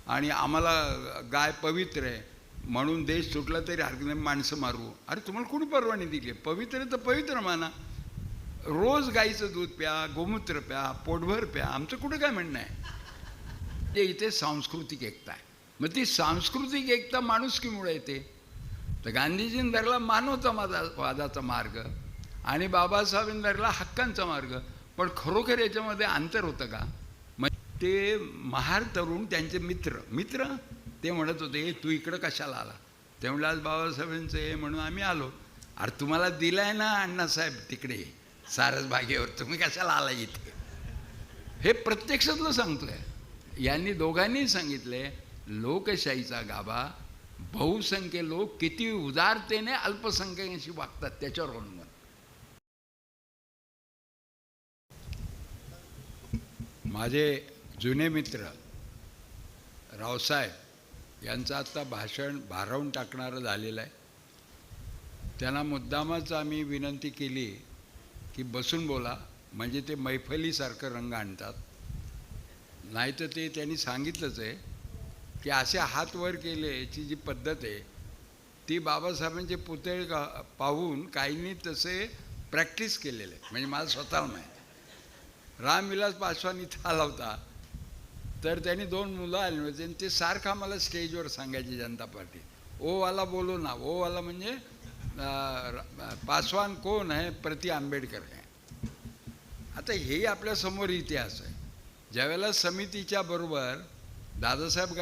आणि आम्हाला गाय पवित्र आहे म्हणून देश सुटला तरी हरकत नाही, माणसं मारू. अरे तुम्हाला कोणी परवानगी दिली आहे? पवित्र तर पवित्र माना, रोज गाईचं दूध प्या, गोमूत्र प्या, पोटभर प्या, आमचं कुठं काय म्हणणं आहे. ते इथे सांस्कृतिक एकता आहे. मग ती सांस्कृतिक एकता माणुसकीमुळे येते. तर गांधीजींनी धरला मानवतावादाचा मार्ग आणि बाबासाहेबांनी धरला हक्कांचा मार्ग. पण खरोखर याच्यामध्ये अंतर होतं का? मग ते महार तरुण त्यांचे मित्र ते म्हणत होते, तू इकडं कशाला आला? ते म्हणलं आज बाबासाहेबांचं आहे म्हणून आम्ही आलो. अरे तुम्हाला दिलाय ना अण्णासाहेब तिकडे सारस बागेवर, तुम्ही कशाला आला इथे? हे प्रत्यक्षातलं सांगतोय. यांनी दोघांनी सांगितले, लोकशाहीचा गाभा, बहुसंख्य लोक किती उदारतेने अल्पसंख्याकांशी वागतात त्याच्यावर अवलंबून. माझे जुने मित्र रावसाहेब यांचं आत्ता भाषण भारावून टाकणारं झालेलं आहे. त्यांना मुद्दामच आम्ही विनंती केली की बसून बोला, म्हणजे ते मैफलीसारखं रंग आणतात. नाही तर ते त्यांनी सांगितलंच आहे की असे हात वर केलेची जी पद्धत आहे ती बाबासाहेबांचे पुतळे पाहून काहींनी तसे प्रॅक्टिस केलेले आहे. म्हणजे मला स्वतःला माहीत. रामविलास पासवान इथं आला होता तर त्यांनी 2 मुलं आली होती आणि ते सारखं आम्हाला स्टेजवर सांगायचे जनता पार्टी, ओवाला बोलो ना, ओवाला म्हणजे पासवान कोण आहे? प्रति आंबेडकर आहे. आता हे आपल्यासमोर इतिहास आहे. ज्यावेळेला समितीच्या बरोबर दादासाहेब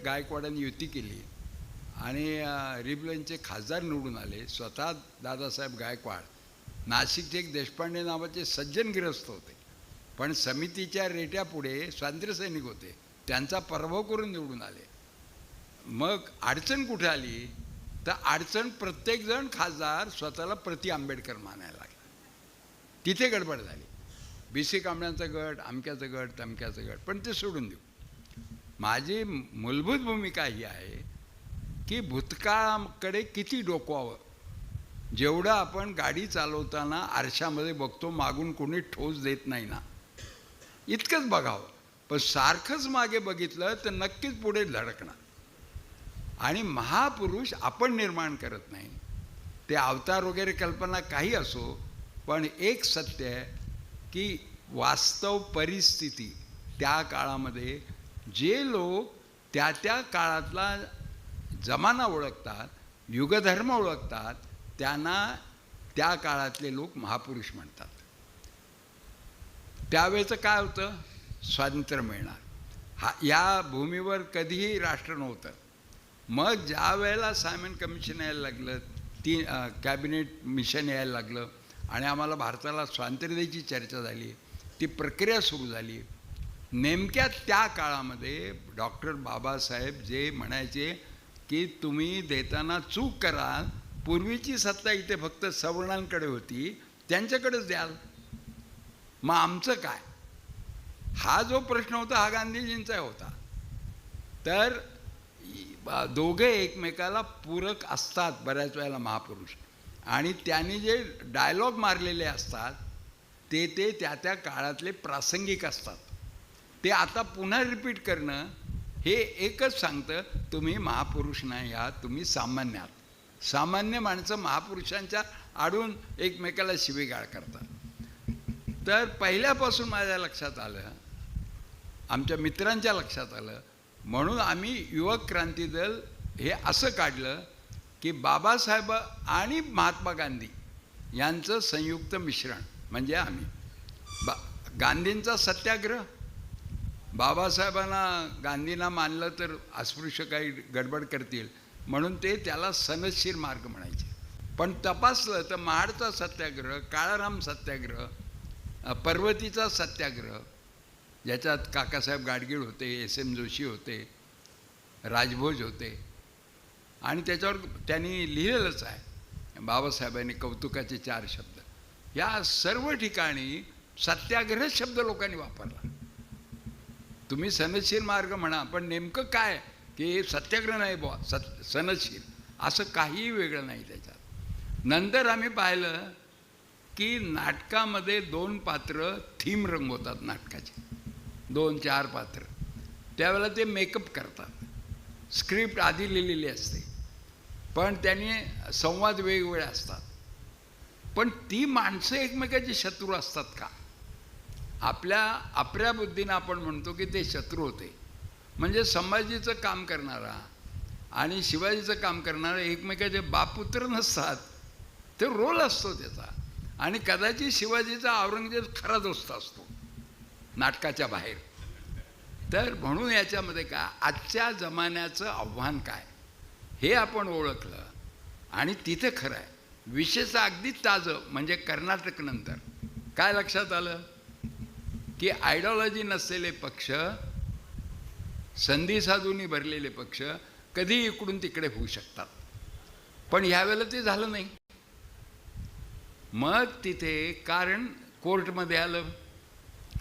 गायकवाडांनी युती केली आणि रिपलनचे खासदार निवडून आले, स्वतः दादासाहेब गायकवाड नाशिकचे एक देशपांडे नावाचे सज्जन गिरस्त होते, पण समितीच्या रेट्यापुढे स्वातंत्र्यसैनिक होते, त्यांचा पराभव करून निवडून आले. मग अडचण कुठे आली? तर अडचण प्रत्येकजण खासदार स्वतःला प्रति आंबेडकर मानायला लागला. तिथे गडबड झाली. BC कांबळ्यांचा गट, अमक्याचं गट, तमक्याचं गट. पण ते सोडून देऊ. माझी मूलभूत भूमिका ही आहे की भूतकाळाकडे किती डोकवावं. जेवढं आपण गाडी चालवताना आरशामध्ये बघतो मागून कोणी ठोस देत नाही ना, इतकंच बघावं. पण सारखंच मागे बघितलं तर नक्कीच पुढे धडकणार. आणि महापुरुष आपण निर्माण करत नाही. ते अवतार वगैरे कल्पना काही असो, पण एक सत्य आहे की वास्तव परिस्थिती त्या काळामध्ये जे लोक त्या त्या काळातला जमाना ओळखतात, युगधर्म ओळखतात, त्यांना त्या काळातले लोक महापुरुष म्हणतात. त्यावेळेचं काय होतं? स्वातंत्र्य मिळणार. या भूमीवर कधीही राष्ट्र नव्हतं. मग ज्या वेळेला सायमन कमिशन यायला लागलं, कॅबिनेट मिशन यायला लागलं आणि आम्हाला भारताला स्वातंत्र्य द्यायची चर्चा झाली, ती प्रक्रिया सुरू झाली. नेमक्या त्या काळामध्ये डॉक्टर बाबासाहेब जे म्हणायचे की तुम्ही देताना चूक कराल, पूर्वीची सत्ता इथे फक्त सवर्णांकडे होती, त्यांच्याकडेच द्याल. मग आमचं काय? हा जो प्रश्न होता हा गांधीजींचा होता. तर दोघे एकमेकाला पूरक असतात बऱ्याच वेळेला महापुरुष, आणि त्यांनी जे डायलॉग मारलेले असतात ते त्या त्या काळातले प्रासंगिक असतात. ते आता पुन्हा रिपीट करणं हे एकच सांगतं, तुम्ही महापुरुष नाही आहात, तुम्ही सामान्य आहात. सामान्य माणसं महापुरुषांच्या आडून एकमेकाला शिवीगाळ करतात. तर पहिल्यापासून माझ्या लक्षात आलं, आमच्या मित्रांच्या लक्षात आलं, म्हणून आम्ही युवक क्रांती दल हे असं काढलं की बाबासाहेब आणि महात्मा गांधी यांचं संयुक्त मिश्रण म्हणजे आम्ही. गांधींचा सत्याग्रह, बाबासाहेबांना गांधींना मानलं तर अस्पृश्य काही गडबड करतील म्हणून ते त्याला सनदशीर मार्ग म्हणायचे. पण तपासलं तर महाडचा सत्याग्रह, काळाराम सत्याग्रह, पर्वतीचा सत्याग्रह, ज्याच्यात काकासाहेब गाडगीळ होते, SM जोशी होते, राजभोज होते, आणि त्याच्यावर त्यांनी लिहिलेलंच आहे बाबासाहेबांनी कौतुकाचे 4 शब्द. या सर्व ठिकाणी सत्याग्रह शब्द लोकांनी वापरला. तुम्ही सनदशीर मार्ग म्हणा, पण नेमकं काय की सत्याग्रह नाही बुवा, सनदशीर असं काहीही वेगळं नाही त्याच्यात. नंतर आम्ही पाहिलं की नाटकामध्ये 2 पात्र थीम रंगवतात नाटकाचे, 2-4 पात्र. त्यावेळेला ते मेकअप करतात. स्क्रिप्ट आधी लिहिलेली असते, पण त्यांनी संवाद वेगवेगळे असतात. पण ती माणसं एकमेकाचे शत्रू असतात का? आपल्या बुद्धीनं आपण म्हणतो की ते शत्रू होते. म्हणजे संभाजीचं काम करणारा आणि शिवाजीचं काम करणारा एकमेकाचे बापपुत्र नसतात, ते रोल असतो त्याचा. आणि कदाचित शिवाजीचा औरंगजेब खरा दोस्त असतो नाटकाच्या बाहेर. तर म्हणून याच्यामध्ये काय, आजच्या जमान्याचं आव्हान काय हे आपण ओळखलं. आणि तिथे खरं आहे विशेषतः अगदी ताजं म्हणजे कर्नाटकनंतर काय लक्षात आलं की आयडिओलॉजी नसलेले पक्ष, संधी साधूंनी भरलेले पक्ष कधी इकडून तिकडे होऊ शकतात. पण ह्यावेळेला ते झालं नाही. मग तिथे कारण कोर्टमध्ये आलं,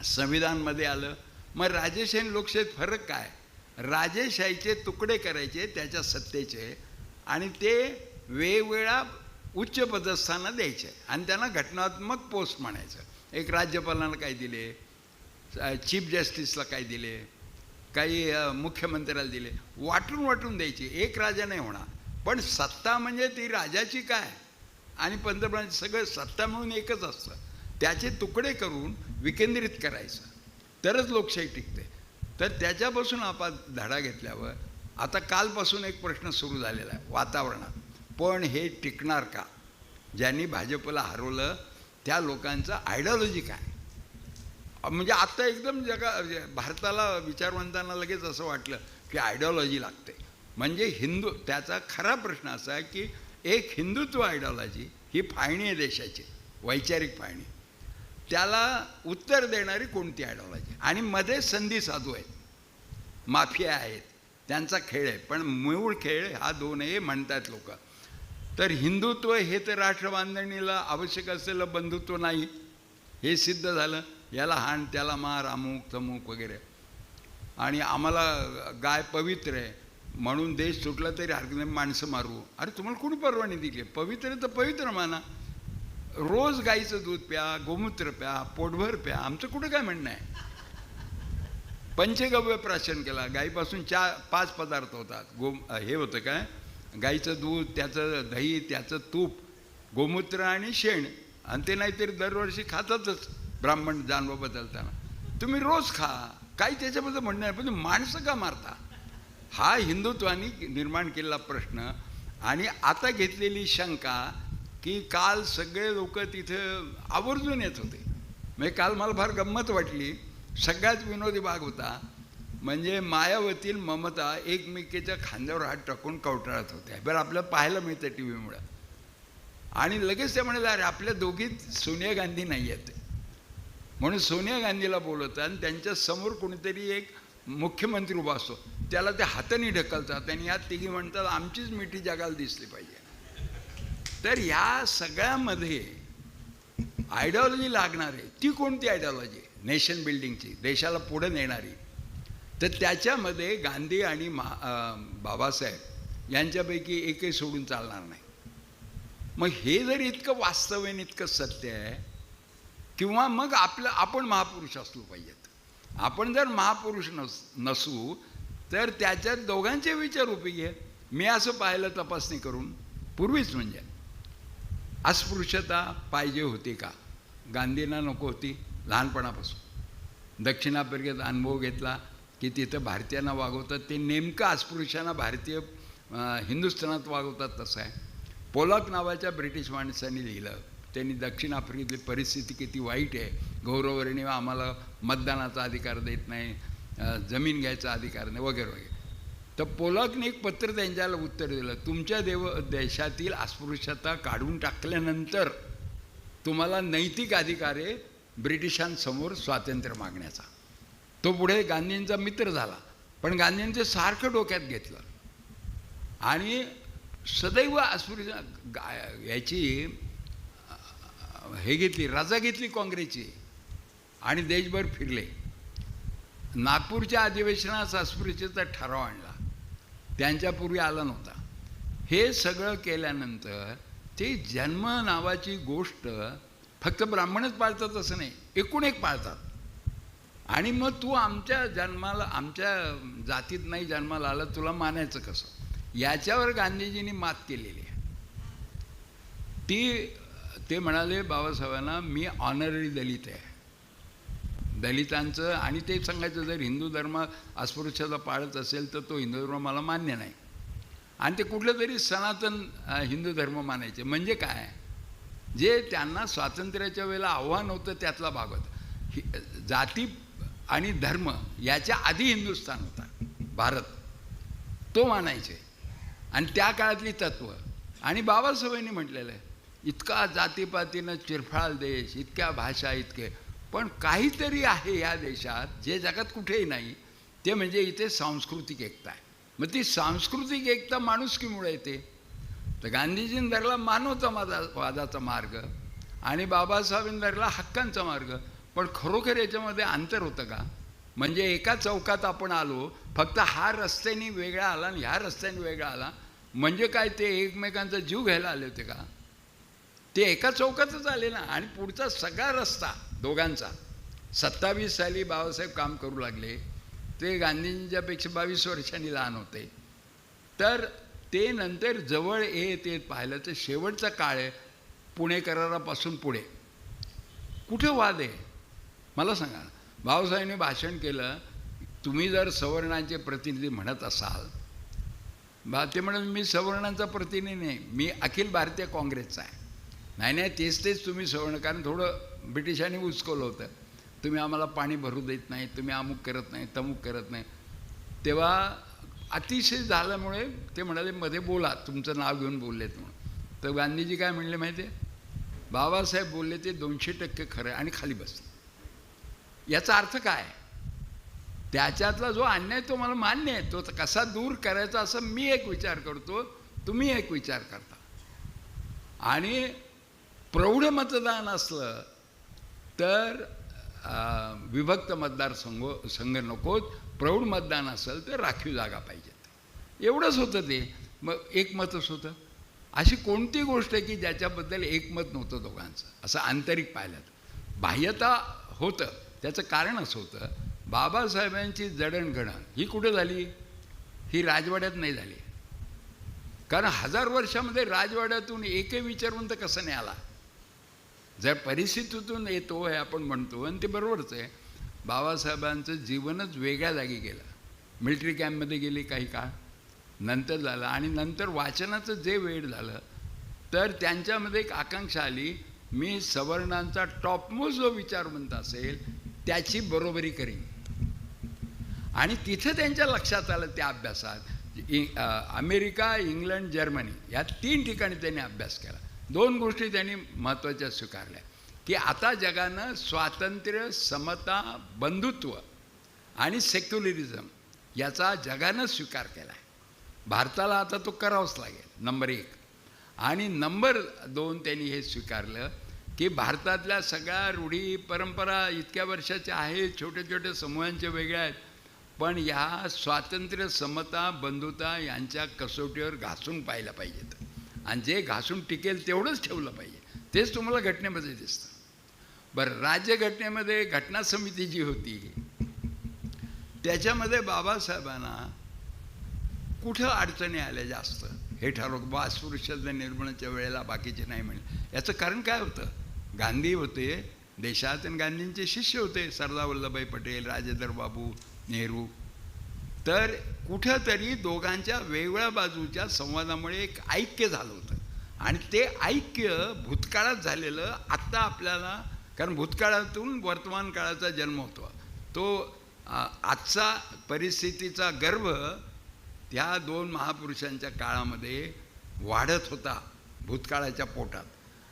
संविधानमध्ये आलं. मग राजेशाही लोकशाहीत फरक काय? राजेशाहीचे तुकडे करायचे त्याच्या सत्तेचे आणि ते वेगवेगळ्या उच्च पदस्थांना द्यायचे आणि त्यांना घटनात्मक पोस्ट म्हणायचं. एक राज्यपालांना काय दिले, चीफ जस्टिसला काय दिले, काही मुख्यमंत्र्याला दिले, वाटून द्यायची. एक राजा नाही होणार, पण सत्ता म्हणजे ती राजाची काय आणि पंतप्रधानाची सगळं सत्ता म्हणून एकच असतं. त्याचे तुकडे करून विकेंद्रित करायचं तरच लोकशाही टिकते. तर त्याच्यापासून आपण धडा घेतल्यावर आता कालपासून एक प्रश्न सुरू झालेला आहे वातावरणात. पण हे टिकणार का? ज्यांनी भाजपला हरवलं त्या लोकांचं आयडिओलॉजी काय? म्हणजे आता एकदम भारताला विचारवंतांना लगेच असं वाटलं की आयडिओलॉजी लागते. म्हणजे हिंदू, त्याचा खरा प्रश्न असा आहे की एक हिंदुत्व आयडिओलॉजी ही फाळणी आहे देशाची, वैचारिक फाळणी. त्याला उत्तर देणारी कोणती आयडिओलॉजी? आणि मध्ये संधी साधू आहेत, माफिया आहेत, त्यांचा खेळ आहे. पण मूळ खेळ हा दोनही म्हणतात लोक. तर हिंदुत्व हे तर राष्ट्रबांधणीला आवश्यक असलेलं बंधुत्व नाही, हे सिद्ध झालं. याला हाण, त्याला मार, अमुक तमुक वगैरे. आणि आम्हाला गाय पवित्र आहे म्हणून देश सुटला तरी हरकत नाही, माणसं मारू. अरे तुम्हाला कोणी परवानगी दिली? पवित्र तर पवित्र माना. रोज गाईचं दूध प्या, गोमूत्र प्या, पोटभर प्या, आमचं कुठं काय म्हणणं आहे. पंचगव्य प्राशन केला, गाईपासून 4-5 पदार्थ होतात. हे होतं काय, गाईचं दूध, त्याचं दही, त्याचं तूप, गोमूत्र आणि शेण. आणि ते नाहीतरी दरवर्षी खातातच ब्राह्मण जानवं बदलताना. तुम्ही रोज खा, काही त्याच्याबद्दल म्हणणं आहे. पण माणसं का मारता? हा हिंदुत्वानी निर्माण केलेला प्रश्न. आणि आता घेतलेली शंका की काल सगळे लोक तिथं आवर्जून येत होते. म्हणजे काल मला फार गंमत वाटली. सगळ्यात विनोदी भाग होता म्हणजे मायावती ममता एकमेकीच्या खांद्यावर हात टाकून कवटाळत होत्या. बरं आपल्याला पाहायला मिळतं टी व्हीमुळं. आणि लगेच ते म्हणाले अरे आपल्या दोघीत सोनिया गांधी नाही आहेत म्हणून सोनिया गांधीला बोलवतात आणि त्यांच्या समोर कोणीतरी एक मुख्यमंत्री उभा असतो, त्याला ते हाताने ढकलतात आणि या तिघी म्हणतात आमचीच मिठी जगाला दिसली पाहिजे. तर ह्या सगळ्यामध्ये आयडिओलॉजी लागणार आहे. ती कोणती आयडिओलॉजी? नेशन बिल्डिंगची, देशाला पुढे नेणारी. तर त्याच्यामध्ये गांधी आणि बाबासाहेब यांच्यापैकी एकही सोडून चालणार नाही. मग हे जर इतकं वास्तव आहे, इतकं सत्य आहे, किंवा मग आपण महापुरुष असलो पाहिजेत. आपण जर महापुरुष नसू तर त्याच्यात दोघांचे विचार उपयोगी आहेत. मी असं पाहिलं तपासणी करून पूर्वीच, म्हणजे अस्पृश्यता पाहिजे होती का? गांधींना नको होती लहानपणापासून. दक्षिण आफ्रिकेत अनुभव घेतला की तिथं भारतीयांना वागवतात ते नेमकं अस्पृश्यांना भारतीय हिंदुस्थानात वागवतात तसं आहे. पोलक नावाच्या ब्रिटिश माणसांनी लिहिलं, त्यांनी दक्षिण आफ्रिकेतली परिस्थिती किती वाईट आहे, गौरववर्णीय आम्हाला मतदानाचा अधिकार देत नाही, जमीन घ्यायचा अधिकार नाही वगैरे वगैरे. तर पोलकने एक पत्र त्यांच्याला उत्तर दिलं, तुमच्या देशातील अस्पृश्यता काढून टाकल्यानंतर तुम्हाला नैतिक अधिकार आहे ब्रिटिशांसमोर स्वातंत्र्य मागण्याचा. तो पुढे गांधींचा मित्र झाला, पण गांधींचं सारखं डोक्यात घेतलं आणि सदैव अस्पृश्य याची हे घेतली, रजा घेतली काँग्रेसची आणि देशभर फिरले. नागपूरच्या अधिवेशनात अस्पृश्यतेचा ठराव आणला, त्यांच्यापूर्वी आला नव्हता. हे सगळं केल्यानंतर ते जन्म नावाची गोष्ट फक्त ब्राह्मणच पाळतात असं नाही, एकूण एक पाळतात. आणि मग तू आमच्या जन्माला, आमच्या जातीत नाही जन्माला आला, तुला मानायचं कसं? याच्यावर गांधीजींनी मात केलेली आहे. ते म्हणाले बाबासाहेबांना, मी ऑनररी दलित आहे. दलितांचं, आणि ते सांगायचं जर हिंदू धर्म अस्पृश्यता पाळत असेल तर तो हिंदू धर्म मला मान्य नाही. आणि ते कुठलं तरी सनातन हिंदू धर्म मानायचे. म्हणजे काय, जे त्यांना स्वातंत्र्याच्या वेळेला आव्हान होतं त्यातला भाग होता. जाती आणि धर्म याच्या आधी हिंदुस्थान होता, भारत, तो मानायचे. आणि त्या काळातली तत्त्व. आणि बाबासाहेबांनी म्हटलेलं आहे, इतका जातीपातीनं चिरफाळ देश, इतक्या भाषा, इतके, पण काहीतरी आहे या देशात जे जगात कुठेही नाही, ते म्हणजे इथे सांस्कृतिक एकता आहे. मग ती सांस्कृतिक एकता माणुसकीमुळे येते. तर गांधीजींनी धरला मानवतावादाचा मार्ग आणि बाबासाहेबांनी धरला हक्कांचा मार्ग. पण खरोखर याच्यामध्ये अंतर होतं का? म्हणजे एका चौकात आपण आलो, फक्त हा रस्त्याने वेगळा आला आणि ह्या रस्त्याने वेगळा आला, म्हणजे काय ते एकमेकांचा जीव घ्यायला आले होते का? ते एका चौकातच आले ना. आणि पुढचा सगळा रस्ता दोघांचा, 27 साली बाबासाहेब काम करू लागले, ते गांधींच्यापेक्षा 22 वर्षांनी लहान होते. तर ते नंतर जवळ ते पाहिलं तर शेवटचा काळ आहे पुणे करारापासून पुढे. कुठे वाद आहे मला सांगा. बाबासाहेबांनी भाषण केलं, तुम्ही जर सवर्णांचे प्रतिनिधी म्हणत असाल, ते म्हणत मी सवर्णांचा प्रतिनिधी नाही, मी अखिल भारतीय काँग्रेसचा आहे. नाही तेच तुम्ही सवर्ण, कारण थोडं ब्रिटिशांनी उचकवलं होतं, तुम्ही आम्हाला पाणी भरू देत नाही, तुम्ही अमुक करत नाही, तमुक करत नाही. तेव्हा अतिशय झाल्यामुळे ते म्हणाले मध्ये बोला, तुमचं नाव घेऊन बोललेत म्हणून. तर गांधीजी काय म्हणले माहिती आहे, बाबासाहेब बोलले ते 200% खरं आहे, आणि खाली बसले. याचा अर्थ काय? त्याच्यातला जो अन्याय तो मला मान्य आहे, तो कसा दूर करायचा असं मी एक विचार करतो, तुम्ही एक विचार करता. आणि प्रौढ मतदान असलं तर विभक्त मतदारसंघ नकोत, प्रौढ मतदान असेल तर राखीव जागा पाहिजेत, एवढंच होतं ते. मग एकमतच होतं. अशी कोणती गोष्ट आहे की ज्याच्याबद्दल एकमत नव्हतं दोघांचं, असं आंतरिक पाहिलं तर? बाह्यता होतं, त्याचं कारण असं होतं, बाबासाहेबांची जडणघडण ही कुठे झाली? ही राजवाड्यात नाही झाली. कारण 1000 वर्षामध्ये राजवाड्यातून एकही विचारवंत कसं नाही आला. जर परिस्थितीतून येतो हे आपण म्हणतो, आणि ते बरोबरच आहे. बाबासाहेबांचं जीवनच वेगळ्या जागी गेलं. मिलिटरी कॅम्पमध्ये गेले काही काळ, नंतर झालं, आणि नंतर वाचनाचं जे वेळ झालं, तर त्यांच्यामध्ये एक आकांक्षा आली, मी सवर्णांचा टॉपमोस्ट जो विचारवंत असेल त्याची बरोबरी करीन. आणि तिथं त्यांच्या लक्षात आलं त्या अभ्यासात, अमेरिका, इंग्लंड, जर्मनी या 3 ठिकाणी त्यांनी अभ्यास केला. 2 गोष्टी त्यांनी महत्त्वाच्या स्वीकारल्या, की आता जगानं स्वातंत्र्य, समता, बंधुत्व आणि सेक्युलरिझम याचा जगानं स्वीकार केला आहे. भारताला आता तो करावाच लागेल, नंबर 1. आणि नंबर 2 त्यांनी हे स्वीकारलं की भारतातल्या सगळ्या रूढी परंपरा इतक्या वर्षाच्या आहेत, छोटे छोटे समूहांचे वेगळ्या आहेत, पण या स्वातंत्र्य, समता, बंधुता यांच्या कसोटीवर घासून पाहिलं पाहिजेत, आणि जे घासून टिकेल तेवढंच ठेवलं पाहिजे. तेच तुम्हाला घटनेमध्ये दिसतं. बरं, राज्यघटनेमध्ये घटना समिती जी होती त्याच्यामध्ये बाबासाहेबांना कुठं अडचणी आल्या जास्त हे ठरवलं. अस्पृश्यता निर्मूलनाच्या वेळेला बाकीचे नाही म्हणले. याचं कारण काय होतं? गांधी होते देशात, आणि गांधींचे शिष्य होते सरदार वल्लभभाई पटेल, राजेंद्र बाबू, नेहरू. तर कुठंतरी दोघांच्या वेगवेगळ्या बाजूच्या संवादामुळे एक ऐक्य झालं होतं, आणि ते ऐक्य भूतकाळात झालेलं आत्ता आपल्याला, कारण भूतकाळातून वर्तमान काळाचा जन्म होतो, तो आजचा परिस्थितीचा गर्भ त्या 2 महापुरुषांच्या काळामध्ये वाढत होता भूतकाळाच्या पोटात,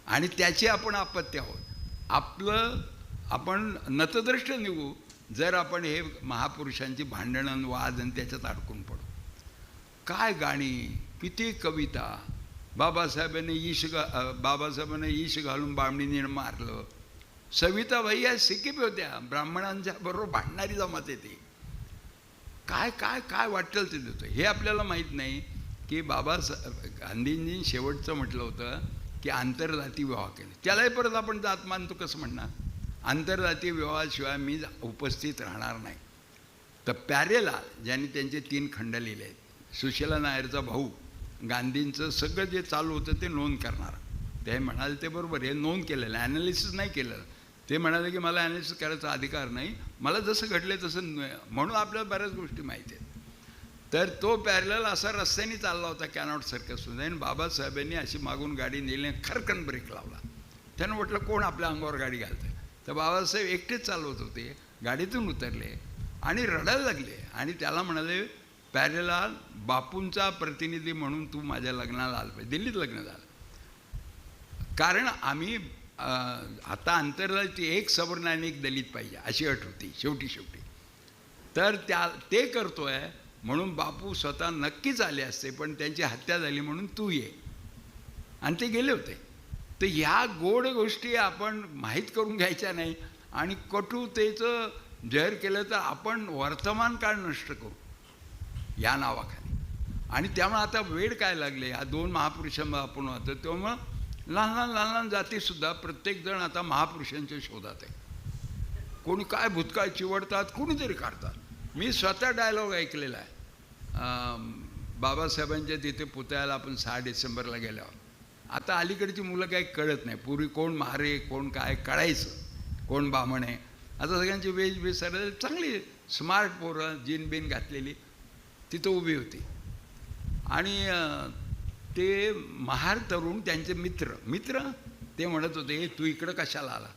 आणि त्याची आपण अपत्य आहोत. आपण नतद्रष्ट निघू जर आपण हे महापुरुषांची भांडणं, वाद आणि त्याच्यात अडकून पडू. काय गाणी, किती कविता. बाबासाहेबांनी ईश घालून बामणीने मारलं. सविताबाई या सिकिपी होत्या, ब्राह्मणांच्या बरोबर भांडणारी जमात येते. काय काय काय वाटेल ते देतं. हे आपल्याला माहीत नाही की गांधींनी शेवटचं म्हटलं होतं की आंतरजाती विवाह केले. त्यालाही परत आपण जात मानतो कसं म्हणणार? आंतरजातीय विवाहाशिवाय मी उपस्थित राहणार नाही. तर प्यारेलाल ज्यांनी त्यांचे 3 खंड लिहिले आहेत, सुशीला नायरचा भाऊ, गांधींचं सगळं जे चालू होतं ते नोंद करणार. ते म्हणाले ते बरोबर आहे, नोंद केलेलं आहे, ॲनालिसिस नाही केलं. ते म्हणाले की मला ॲनालिसिस करायचा अधिकार नाही, मला जसं घडलं तसं म्हणून आपल्याला बऱ्याच गोष्टी माहिती आहेत. तर तो पॅरलल असा रस्त्याने चालला होता कॅनॉट सर्कसमध्ये, आणि बाबासाहेबांनी अशी मागून गाडी नेली, खरकन ब्रेक लावला. त्यानं म्हटलं कोण आपल्या अंगावर गाडी घालतं. तर बाबासाहेब एकटेच चालवत होते, गाडीतून उतरले आणि रडायला लागले आणि त्याला म्हणाले, पॅरेलाल, बापूंचा प्रतिनिधी म्हणून तू माझ्या लग्नाला आलं पाहिजे. दिल्लीत लग्न झालं, कारण आम्ही आता आंतरराष्ट्रीय एक सवर्ण आणि एक दलित पाहिजे अशी अट होती शेवटी. तर ते करतोय म्हणून बापू स्वतः नक्कीच आले असते, पण त्यांची हत्या झाली म्हणून तू ये, आणि ते गेले होते. तर ह्या गोड गोष्टी आपण माहीत करून घ्यायच्या नाही, आणि कटुतेचं जाहीर केलं तर आपण वर्तमान काळ नष्ट करू या नावाखाली. आणि त्यामुळे आता वेळ काय लागले, ह्या 2 महापुरुषांना आपण होतं, तेव्हा लहान जातीसुद्धा प्रत्येकजण आता महापुरुषांच्या शोधात आहे. कोणी काय भूतकाळ चिवडतात, कोणीतरी काढतात. मी स्वतः डायलॉग ऐकलेला आहे बाबासाहेबांच्या तिथे पुतळ्याला आपण 6 डिसेंबरला गेल्यावर. आता अलीकडची मुलं काही कळत नाही. पूर्वी कोण महारे कोण काय कळायचं, कोण बामण आहे. आता सगळ्यांची वेशभूषा चांगली स्मार्ट पोरं जीन बिन घातलेली तिथं उभी होती. आणि ते महार तरुण त्यांचे मित्र ते म्हणत होते, तू इकडं कशाला आला.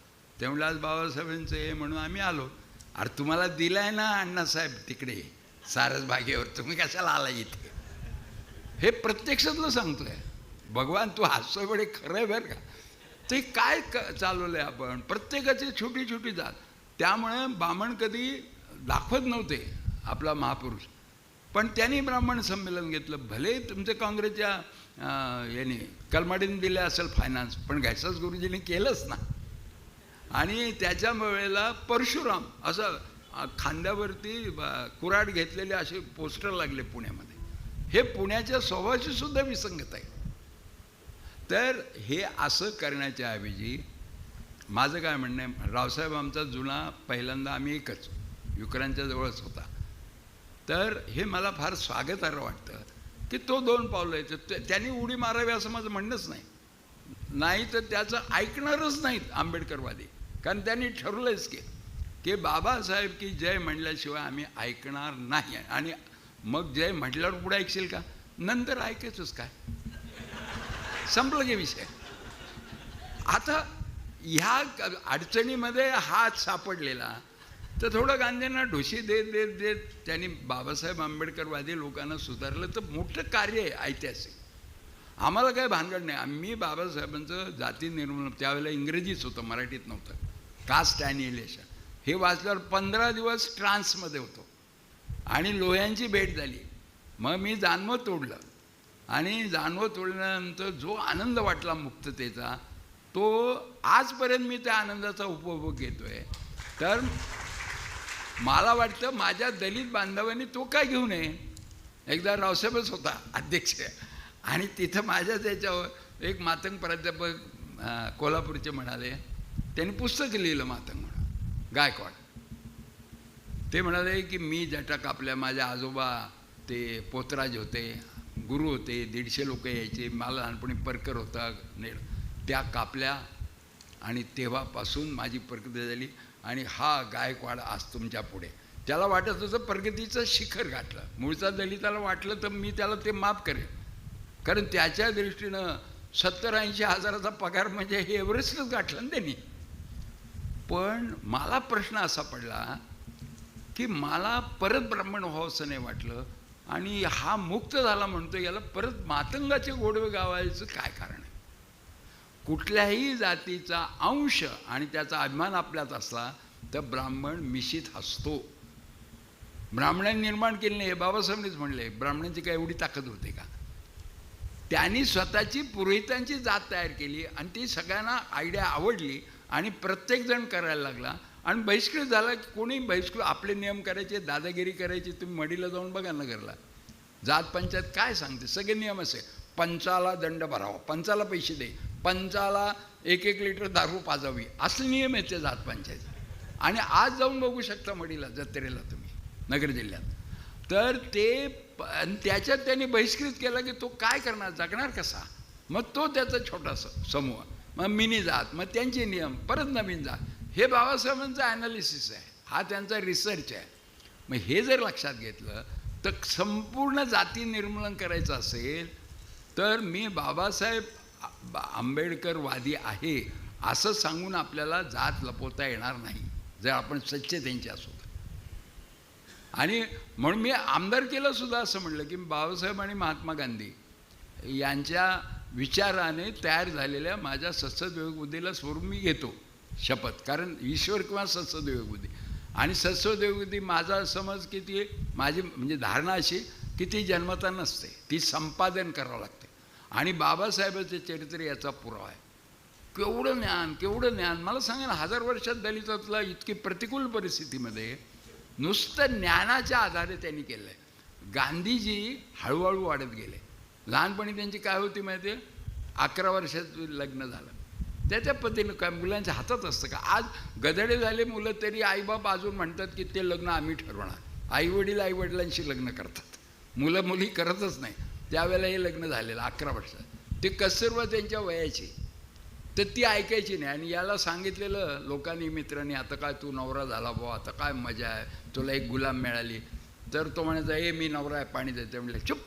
ते म्हणलं आज बाबासाहेबांचं आहे म्हणून आम्ही आलो. अरे तुम्हाला दिलाय ना अण्णासाहेब तिकडे सारस बागेवर, तुम्ही कशाला आला इथे. हे प्रत्यक्षातलं सांगतोय. भगवान तू हसतोय बडे खरं आहे बरं का. ते काय चालवलं आहे आपण, प्रत्येकाची छोटी जात. त्यामुळे ब्राह्मण कधी दाखवत नव्हते आपला महापुरुष, पण त्यांनी ब्राह्मण संमेलन घेतलं. भले तुमचं काँग्रेसच्या याने कलमाडीने दिले असेल फायनान्स, पण घायसास गुरुजींनी केलंच ना. आणि त्याच्या वेळेला परशुराम असं खांद्यावरती कुऱ्हाड घेतलेले असे पोस्टर लागले पुण्यामध्ये. हे पुण्याच्या स्वभावाची सुद्धा विसंगत आहे. तर हे असं करण्याच्या ऐवजी माझं काय म्हणणं आहे, रावसाहेब आमचा जुना पहिल्यांदा आम्ही एकच युक्रांच्या जवळच होता. तर हे मला फार स्वागतार्ह वाटतं की तो 2 पावलं आहे. तर त्यांनी उडी मारावी असं माझं म्हणणंच नाही. तर त्याचं ऐकणारच नाहीत आंबेडकरवादी, कारण त्यांनी ठरवलंच की बाबासाहेब की जय म्हणल्याशिवाय आम्ही ऐकणार नाही. आणि मग जय म्हटल्यावर पुढे ऐकशील का, नंतर ऐकायचंच काय, संपलं की विषय. आता ह्या अडचणीमध्ये हात सापडलेला, तर थोडं गांधींना ढोशी देत त्यांनी बाबासाहेब आंबेडकरवादी लोकांना सुधारलं. तर मोठं कार्य आहे ऐतिहासिक. आम्हाला काय भानगड नाही. आम्ही बाबासाहेबांचं जाती निर्मूलन, त्यावेळेला इंग्रजीच होतं, मराठीत नव्हतं, कास्ट ॲनिहिलेशन, हे वाचल्यावर 15 दिवस ट्रान्समध्ये होतो. आणि लोह्यांची भेट झाली. मग मी जानवं तोडलं, आणि जानवं तोडल्यानंतर जो आनंद वाटला मुक्ततेचा, तो आजपर्यंत मी त्या आनंदाचा उपभोग घेतोय. तर मला वाटतं माझ्या दलित बांधवांनी तो काय घेऊ नये. एकदा रावसाहेबच होता अध्यक्ष, आणि तिथं माझ्या त्याच्यावर एक मातंग प्राध्यापक कोल्हापूरचे म्हणाले, त्यांनी पुस्तक लिहिलं मातंग म्हणून, गायकवाड. ते म्हणाले की मी जटा कापल्या, माझ्या आजोबा ते पोतराज होते, गुरु होते, 150 लोक यायचे, मला लहानपणी परकर होता नेड, त्या कापल्या, आणि तेव्हापासून माझी प्रगती झाली. आणि हा गायकवाड आज तुमच्या पुढे. त्याला वाटत होतं प्रगतीचं शिखर गाठलं. मूळचा दलिताला वाटलं तर मी त्याला ते माफ करेन, कारण त्याच्या दृष्टीनं 70-80 हजाराचा पगार म्हणजे हे एव्हरेस्टच गाठलं ना त्यांनी. पण मला प्रश्न असा पडला की मला परत ब्राह्मण व्हावंसं नाही वाटलं, आणि हा मुक्त झाला म्हणतो, याला परत मातंगाचे गोडवे गावायचं काय कारण आहे. कुठल्याही जातीचा अंश आणि त्याचा अभिमान आपल्यात असला तर ब्राह्मण मिशीत हसतो. ब्राह्मणांनी निर्माण केले नाही हे बाबासाहेबांनीच म्हणले. ब्राह्मणांची काय एवढी ताकद होते का. त्यांनी स्वतःची पुरोहितांची जात तयार केली, आणि ती सगळ्यांना आयडिया आवडली, आणि प्रत्येकजण करायला लागला. आणि बहिष्कृत झाला की कोणी बहिष्कृत, आपले नियम करायचे, दादागिरी करायची. तुम्ही मडीला जाऊन बघा नगरला, जात पंचायत काय सांगते, सगळे नियम असे, पंचाला दंड भरावा, पंचाला पैसे दे, पंचाला 1-1 लिटर दारू पाजावी असले नियम आहेत त्या जात पंचायत. आणि आज जाऊन बघू शकता मडीला जत्रेला तुम्ही नगर जिल्ह्यात. तर ते त्याच्यात त्यांनी बहिष्कृत केला की तो काय करणार, जगणार कसा. मग तो त्याचा छोटासा समूह, मग मिनी जात, मग त्यांचे नियम, परत नवीन जात. हे बाबासाहेबांचं ॲनालिसिस आहे, हा त्यांचा रिसर्च आहे. मग हे जर लक्षात घेतलं तर संपूर्ण जाती निर्मूलन करायचं असेल तर मी बाबासाहेब आंबेडकरवादी आहे असं सांगून आपल्याला जात लपवता येणार नाही जर आपण सच्चे त्यांचे असू. आणि म्हणून मी आमदारकीला सुद्धा असं म्हटलं की बाबासाहेब आणि महात्मा गांधी यांच्या विचाराने तयार झालेल्या माझ्या सत्सद विवेकबुद्धीला स्वरूप मी घेतो शपथ. कारण ईश्वर किंवा सत्सद विवेकबुद्धी, आणि सत्सद विवेकबुद्धी माझा समज की ती माझी म्हणजे धारणा अशी की ती जन्मता नसते, ती संपादन करावं लागते. आणि बाबासाहेबांचे चरित्र याचा पुरावा आहे. केवढं ज्ञान, केवढं ज्ञान. मला सांगा ना, 1000 वर्षात दलितातला इतकी प्रतिकूल परिस्थितीमध्ये नुसतं ज्ञानाच्या आधारे त्यांनी केलं आहे. गांधीजी हळूहळू वाढत गेले. लहानपणी त्यांची काय होती माहिती आहे, 11 वर्षात लग्न झालं. त्याच्या पद्धतीनं काय मुलांच्या हातात असतं का. आज गधडे झाले मुलं तरी आईबाप अजून म्हणतात की ते लग्न आम्ही ठरवणार. आईवडील आईवडिलांशी लग्न करतात, मुलं मुली करतच नाही. त्यावेळेला हे लग्न झालेलं 11 वर्षात. ते कस्तुरबा त्यांच्या वयाची, तर ती ऐकायची नाही. आणि याला सांगितलेलं लोकांनी, मित्रांनी, आता काय तू नवरा झाला बुवा, आता काय मजा आहे, तुला एक गुलाम मिळाली. तर तो म्हणायचा, ए मी नवरा आहे, पाणी देते. म्हणले चुप,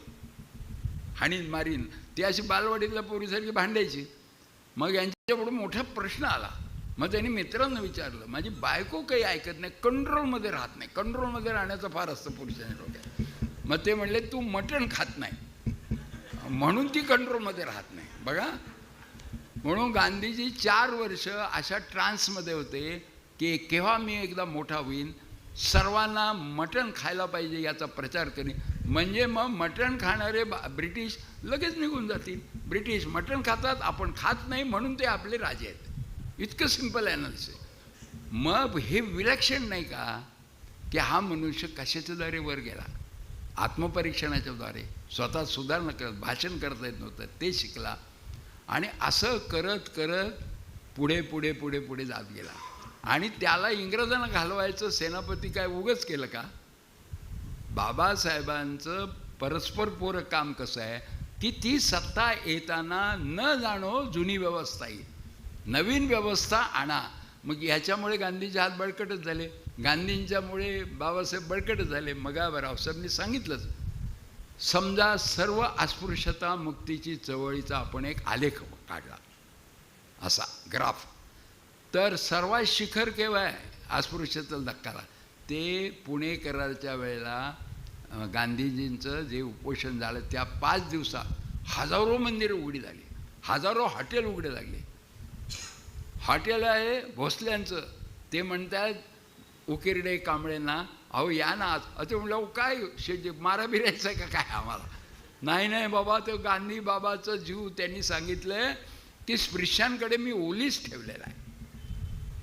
हाणीन मारीन. ती अशी बालवाडीतल्या पोरीसारखी भांडायची. मग यांच्यापुढे मोठा प्रश्न आला. मग त्यांनी मित्रांना विचारलं, माझी बायको काही ऐकत नाही, कंट्रोलमध्ये राहत नाही. कंट्रोलमध्ये राहण्याचं फार असतं पुरुषांच्या डोक्यात. मग ते म्हणले तू मटण खात नाही म्हणून ती कंट्रोलमध्ये राहत नाही. बघा, म्हणून गांधीजी 4 वर्ष अशा ट्रान्समध्ये होते की केव्हा मी एकदा मोठा होईन, सर्वांना मटण खायला पाहिजे याचा प्रचार करेन. म्हणजे मग मटण खाणारे ब्रिटिश लगेच निघून जातील. ब्रिटिश मटण खातात, आपण खात नाही म्हणून ते आपले राजे आहेत. इतकं सिंपल ॲनालिसिस. मग हे विलक्षण नाही का की हा मनुष्य कशाच्याद्वारे वर गेला, आत्मपरीक्षणाच्या द्वारे. स्वतः सुधारणा करत, भाषण करता येत नव्हतं ते शिकला. आणि असं करत करत पुढे पुढे पुढे पुढे जात गेला. आणि त्याला इंग्रजांना घालवायचं सेनापती काय उगच केलं का. बाबासाहेबांचं परस्परपूरक काम कसं आहे की ती सत्ता येताना न जाणो जुनी व्यवस्था येईल, नवीन व्यवस्था आणा. मग ह्याच्यामुळे गांधीचे हात बळकटच झाले, गांधींच्यामुळे बाबासाहेब बळकटच झाले. मग रावसाहेबांनी सांगितलंच, समजा सर्व अस्पृश्यता मुक्तीची चळवळीचा आपण एक आलेख काढला, असा ग्राफ. तर सर्वात शिखर केव्हा आहे अस्पृश्यतेला धक्काला, ते पुणे करारच्या वेळेला गांधीजींचं जे उपोषण झालं त्या 5 दिवसात हजारो मंदिरं उघडी झाली, हजारो हॉटेल उघडे लागले. हॉटेल आहे भोसल्यांचं, ते म्हणतात उकिरडे कांबळेंना, अहो या ना आज. ते म्हणलं काय शेती मारा बिरायचं आहे का काय आम्हाला. नाही नाही बाबा, तो गांधी बाबाचं जीव त्यांनी सांगितलं की स्पृश्यांकडे मी ओलीच ठेवलेला आहे.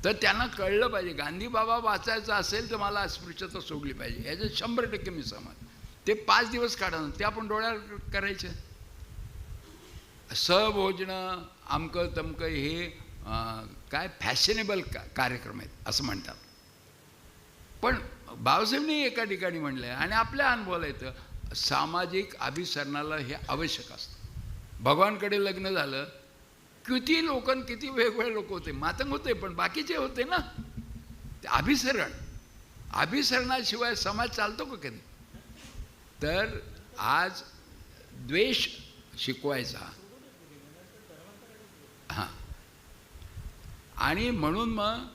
तर त्यांना कळलं पाहिजे गांधी बाबा वाचायचं असेल तर मला अस्पृश्यता सोडली पाहिजे, याच्यात 100% मी सहमत. ते 5 दिवस काढणं ते आपण डोळ्यावर करायचे. सहभोजनं आमकं तमकं हे काय फॅशनेबल कार्यक्रम आहेत असं म्हणतात. पण बाबासाहेबांनी एका ठिकाणी म्हणलं आहे आणि आपल्या अनुभवाला येतं, सामाजिक अभिसरणाला हे आवश्यक असतं. भगवानकडे लग्न झालं, किती लोकं, किती वेगवेगळे लोक होते, मातंग होते पण बाकीचे होते ना. ते अभिसरणाशिवाय समाज चालतो का कधी. तर आज द्वेष शिकवायचा. हां, आणि म्हणून मग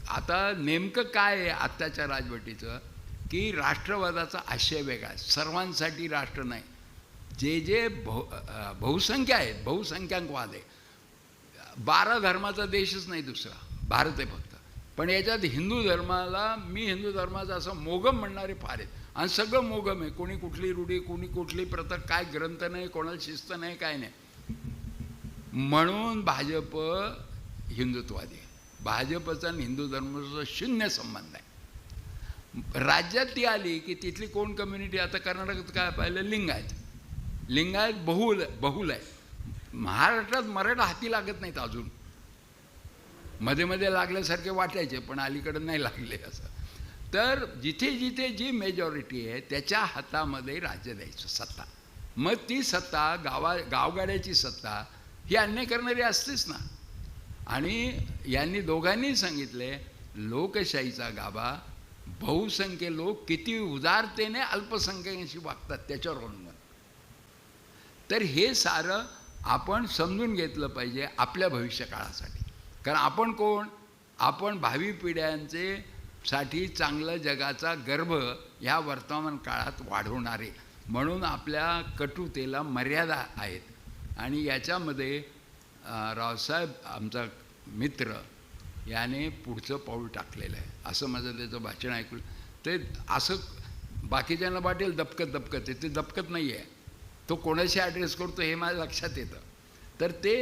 आता नेमकं काय आहे आत्ताच्या राजवटीचं की राष्ट्रवादाचा आशय वेगळा आहे. सर्वांसाठी राष्ट्र नाही. जे बहुसंख्या आहेत, बहुसंख्याकवाद आहे. 12 धर्माचा देशच नाही दुसरा, भारत आहे फक्त. पण याच्यात हिंदू धर्माला, मी हिंदू धर्माचा असं मोगम म्हणणारे फार आहेत. आणि सगळं मोगम आहे, कोणी कुठली रूढी, कोणी कुठली प्रथा, काय ग्रंथ नाही, कोणाला शिस्त नाही, काय नाही. म्हणून भाजप हिंदुत्ववादी आहे. भाजपचा आणि हिंदू धर्माचा 0 संबंध आहे. राज्यात ती आली की तिथली कोण कम्युनिटी, आता कर्नाटकात काय पाहिलं, लिंगायत बहुल आहे. महाराष्ट्रात मराठा हाती लागत नाहीत अजून. मध्ये मध्ये लागल्यासारखे वाटायचे, पण अलीकडं नाही लागले असं. तर जिथे जिथे जी मेजॉरिटी आहे त्याच्या हातामध्ये राज्य द्यायचं, सत्ता. मग ती सत्ता गावगाड्याची सत्ता ही अन्याय करणारी असतेच ना. आणि यांनी दोघांनी सांगितले, लोकशाहीचा गाभा बहुसंख्य लोक किती उदारतेने अल्पसंख्याकांशी वागतात त्याच्यावर अवलंबून. तर हे सारं आपण समजून घेतलं पाहिजे आपल्या भविष्यकाळासाठी. कारण आपण कोण? आपण भावी पिढ्यांचे साठी चांगलं जगाचा गर्भ ह्या वर्तमान काळात वाढवणारे. म्हणून आपल्या कटुतेला मर्यादा आहेत. आणि याच्यामध्ये रावसाहेब आमचा मित्र याने पुढचं पाऊल टाकलेलं आहे असं माझं त्याचं भाषण ऐकलं. ते असं बाकीच्यांना वाटेल दबकत आहे, ते दबकत नाही आहे. तो कोणाशी ॲड्रेस करतो हे माझ्या लक्षात येतं. तर ते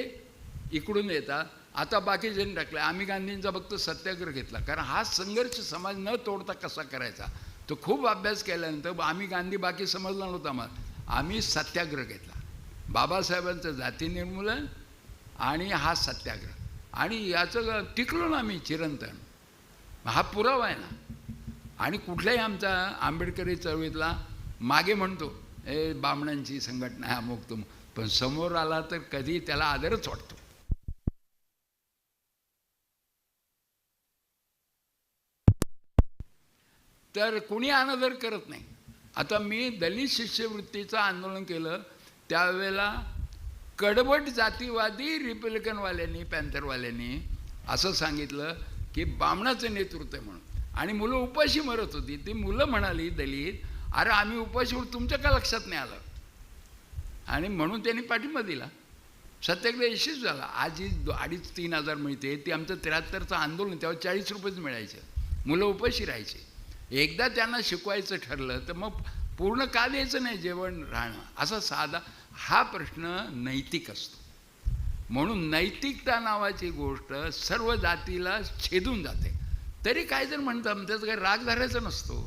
इकडून येतात. आता बाकीच्यांनी टाकलं. आम्ही गांधींचा फक्त सत्याग्रह घेतला, कारण हा संघर्ष समाज न तोडता कसा करायचा तो खूप अभ्यास केल्यानंतर आम्ही गांधी बाकी समजला नव्हता. मग आम्ही सत्याग्रह घेतला, बाबासाहेबांचं जाती निर्मूलन आणि हा सत्याग्रह. आणि याचं टिकलो ना आम्ही चिरंतन. हा पुरावा आहे ना. आणि कुठल्याही आमचा आंबेडकरी चळवळीतला मागे म्हणतो हे बामणांची संघटना आहे अमुक तुम, पण समोर आला तर कधी त्याला आदरच वाटतो. तर कुणी अनादर करत नाही. आता मी दलित शिष्यवृत्तीचं आंदोलन केलं त्यावेळेला कडवट जातीवादी रिपब्लिकनवाल्यांनी, पॅन्थरवाल्यांनी असं सांगितलं की बामणाचं नेतृत्व आहे म्हणून. आणि मुलं उपाशी मरत होती. ती मुलं म्हणाली दलित, अरे आम्ही उपाशी, तुमच्या का लक्षात नाही आलं? आणि म्हणून त्यांनी पाठिंबा दिला. सत्याग्रह यशस्वी झाला. आज जी 2,500-3,000 मिळते ती आमचं 73चं आंदोलन तेव्हा 40 रुपयेच मिळायचे. मुलं उपाशी राहायचे. एकदा त्यांना शिकवायचं ठरलं तर मग पूर्ण का द्यायचं नाही जेवण राहणं असा साधा हा प्रश्न नैतिक असतो. म्हणून नैतिकता नावाची गोष्ट सर्व जातीला छेदून जाते. तरी काय जर म्हणतात त्याचं काही राग धरायचा नसतो.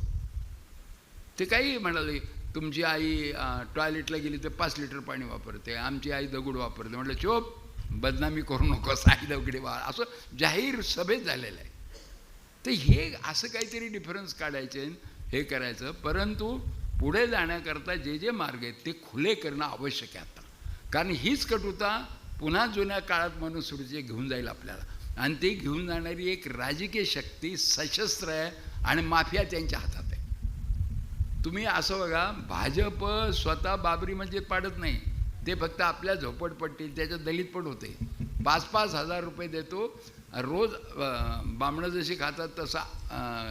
ते काही म्हणाले तुमची आई टॉयलेटला गेली तर 5 लिटर पाणी वापरते, आमची आई दगड वापरते. म्हटलं चोप, बदनामी करू नकोस, आई दगडी असं जाहीर सभेत झालेलं आहे. तर हे असं काहीतरी डिफरन्स काढायचे, हे करायचं. परंतु पुढे जाण्याकरता जे जे मार्ग आहेत ते खुले करणं आवश्यक आहे आता. कारण हीच कटुता पुन्हा जुन्या काळात मनुस्मृती घेऊन जाईल आपल्याला. आणि ती घेऊन जाणारी एक राजकीय शक्ती सशस्त्र आहे आणि माफिया त्यांच्या हातात आहे. तुम्ही असं बघा, भाजप स्वतः बाबरी मस्जिद पाडत नाही, ते फक्त आपल्या झोपडपट्टीत त्याच्यात दलित पण होते. 5-5 हजार रुपये देतो रोज. बामणं जशी खातात तसा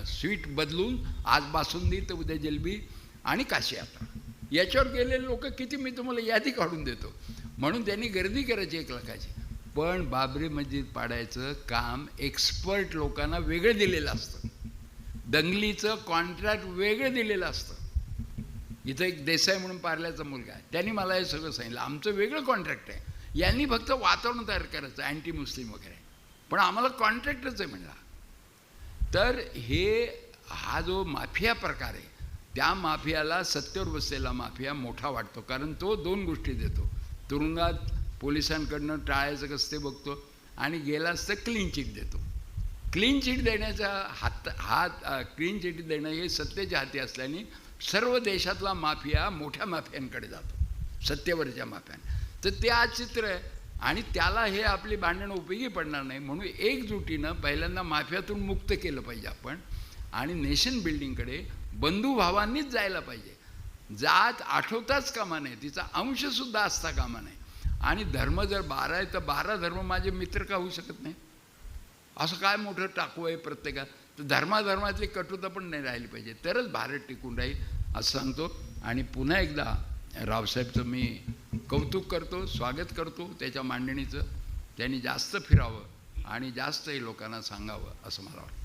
स्वीट बदलून, आज बासुंदी तर उद्या जिलबी आणि काशी यात्रा. याच्यावर गेलेले लोक किती मी तुम्हाला यादी काढून देतो. म्हणून त्यांनी गर्दी करायची 1 लाखाची. पण बाबरी मस्जिद पाडायचं काम एक्सपर्ट लोकांना वेगळं दिलेलं असतं. दंगलीचं कॉन्ट्रॅक्ट वेगळं दिलेलं असतं. इथं एक देसाई म्हणून पार्ल्याचा मुलगा आहे, त्यांनी मला हे सगळं सांगितलं. आमचं वेगळं कॉन्ट्रॅक्ट आहे. यांनी फक्त वातावरण तयार करायचं अँटी मुस्लिम वगैरे, पण आम्हाला कॉन्ट्रॅक्टच आहे म्हणला. तर हा जो माफिया प्रकार आहे त्या माफियाला सत्तेवर बसलेला माफिया मोठा वाटतो. कारण तो 2 गोष्टी देतो. तुरुंगात पोलिसांकडनं टाळायचं कसं ते बघतो आणि गेलाच तर क्लीन चिट देतो. क्लीन चिट देण्याचा क्लीन चिट देणं हे सत्तेच्या हाती असल्याने सर्व देशातला माफिया मोठ्या माफियांकडे जातो, सत्तेवरच्या माफियां. तर ते आज चित्र आहे. आणि त्याला हे आपली भांडणं उपयोगी पडणार नाही. म्हणून एकजुटीनं पहिल्यांदा माफियातून मुक्त केलं पाहिजे आपण. आणि नेशन बिल्डिंगकडे बंधुभावांनीच जायला पाहिजे. जात आठवताच कामा नये, तिचा अंशसुद्धा असता कामा नये. आणि धर्म जर 12 आहे तर 12 धर्म माझे मित्र का होऊ शकत नाही? असं काय मोठं टाकू आहे प्रत्येकात? तर धर्माधर्मातली कटुता पण नाही राहिली पाहिजे, तरच भारत टिकून राहील असं सांगतो. आणि पुन्हा एकदा रावसाहेबचं मी कौतुक करतो, स्वागत करतो त्याच्या मांडणीचं. त्यांनी जास्त फिरावं आणि जास्त लोकांना सांगावं असं मला वाटतं.